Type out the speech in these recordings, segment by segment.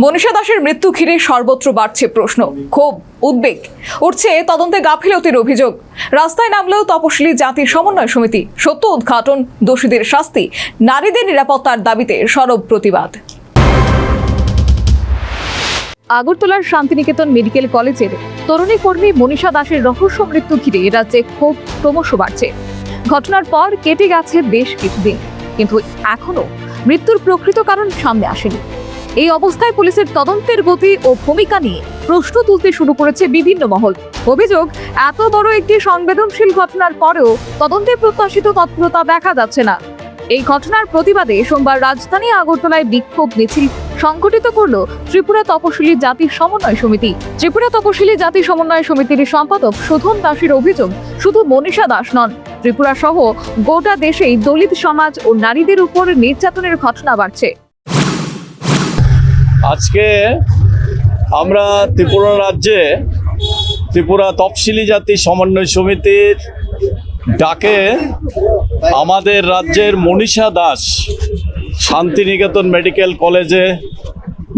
মনীষা দাসের মৃত্যু ঘিরে সর্বত্র বাড়ছে প্রশ্ন, ক্ষোভ, উদ্বেগ। উঠছে তদন্তে গাফিলতির অভিযোগ। রাস্তায় নামলেও তপশিলি জাতি সমন্বয় সমিতি। সত্য উদ্ঘাটন, দোষীদের শাস্তি, নারীদের নিরাপত্তার দাবিতে সরব প্রতিবাদ। আগরতলার শান্তিনিকেতন মেডিকেল কলেজের তরুণী কর্মী মনীষা দাসের রহস্য মৃত্যু ঘিরে রাজ্যে ক্ষোভ ক্রমশ বাড়ছে। ঘটনার পর কেটে গেছে বেশ কিছুদিন, কিন্তু এখনো মৃত্যুর প্রকৃত কারণ সামনে আসেনি। এই অবস্থায় পুলিশের তদন্তের গতি ও ভূমিকা নিয়ে প্রশ্ন তুলতে শুরু করেছে বিভিন্ন মহল। অভিযোগ, এত বড় একটি সংবেদনশীল ঘটনার পরেও তদন্তে প্রত্যাশিত তৎপরতা দেখা যাচ্ছে না। এই ঘটনার প্রতিবাদে সোমবার রাজধানী আগরতলায় বিক্ষোভ মিছিল সংগঠিত করল ত্রিপুরা তপশিলি জাতি সমন্বয় সমিতি। ত্রিপুরা তপশিলি জাতি সমন্বয় সমিতির সম্পাদক শোধন দাসের অভিযোগ, শুধু মনীষা দাস নন, ত্রিপুরা সহ গোটা দেশেই দলিত সমাজ ও নারীদের উপর নির্যাতনের ঘটনা বাড়ছে। আজকে আমরা ত্রিপুরা রাজ্যে ত্রিপুরা তফসিলি জাতি সমন্বয় সমিতির ডাকে আমাদের রাজ্যের মনীষা দাস শান্তিনিকেতন মেডিকেল কলেজে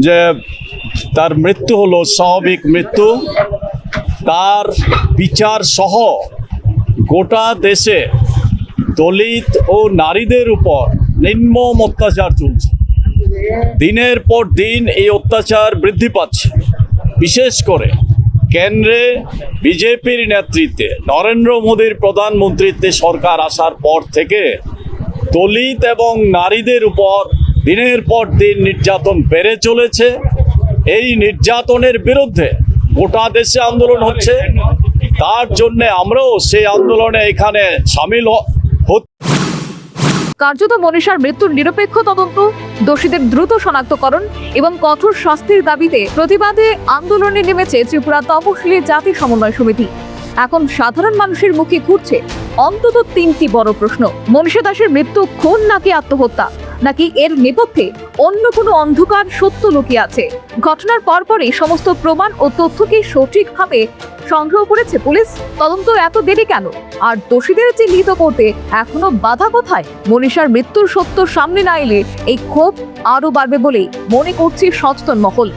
যে তার মৃত্যু হলো, স্বাভাবিক মৃত্যু, তার বিচার সহ গোটা দেশে দলিত ও নারীদের উপর নির্মম অত্যাচার চলছে। দিনের পর দিন এই অত্যাচার বৃদ্ধি পাচ্ছে। বিশেষ করে কেন্দ্রে বিজেপির নেতৃত্বে, নরেন্দ্র মোদীর প্রধানমন্ত্রীত্বে সরকার আসার পর থেকে দলিত এবং নারীদের উপর দিনের পর দিন নির্যাতন বেড়ে চলেছে। এই নির্যাতনের বিরুদ্ধে গোটা দেশে আন্দোলন হচ্ছে। তার জন্য আমরাও সেই আন্দোলনে এখানে সামিল কার্যত মনীষার মৃত্যুর নিরপেক্ষ তদন্ত, দোষীদের দ্রুত শনাক্তকরণ এবং কঠোর শাস্তির দাবিতে প্রতিবাদে আন্দোলনে নেমেছে ত্রিপুরা তপশিলি জাতি সমন্বয় সমিতি। এখন সাধারণ মানুষের মুখে ঘুরছে অন্তত তিনটি বড় প্রশ্ন: মনীষা দাসের মৃত্যু খুন নাকি আত্মহত্যা, নাকি এর নেপথ্যে অন্য কোনো অন্ধকার সত্য লুকিয়ে আছে? ঘটনার পরপরই সমস্ত প্রমাণ ও তথ্যকে সঠিকভাবে সংগ্রহ করেছে পুলিশ। তদন্ত এত দেরি কেন? আর দোষীদের চিহ্নিত করতে এখনো বাধা কোথায়? মনীষার মৃত্যুর সত্য সামনে না এলে এই ক্ষোভ আরো বাড়বে বলেই মনে করছে সচেতন মহল।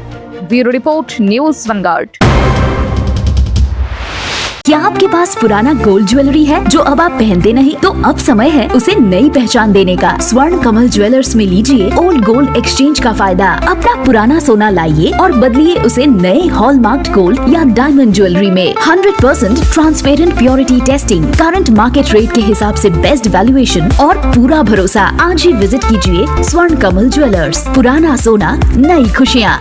Bureau report, news vanguard. क्या आपके पास पुराना गोल्ड ज्वेलरी है जो अब आप पहनते नहीं? तो अब समय है उसे नई पहचान देने का। स्वर्ण कमल ज्वेलर्स में लीजिए ओल्ड गोल्ड एक्सचेंज का फायदा। अपना पुराना सोना लाइए और बदलिए उसे नए हॉलमार्क्ड गोल्ड या डायमंड ज्वेलरी में। 100% transparent purity testing, current market rate के हिसाब से बेस्ट वैल्यूएशन और पूरा भरोसा। आज ही विजिट कीजिए स्वर्ण कमल ज्वेलर्स। पुराना सोना, नई खुशियाँ।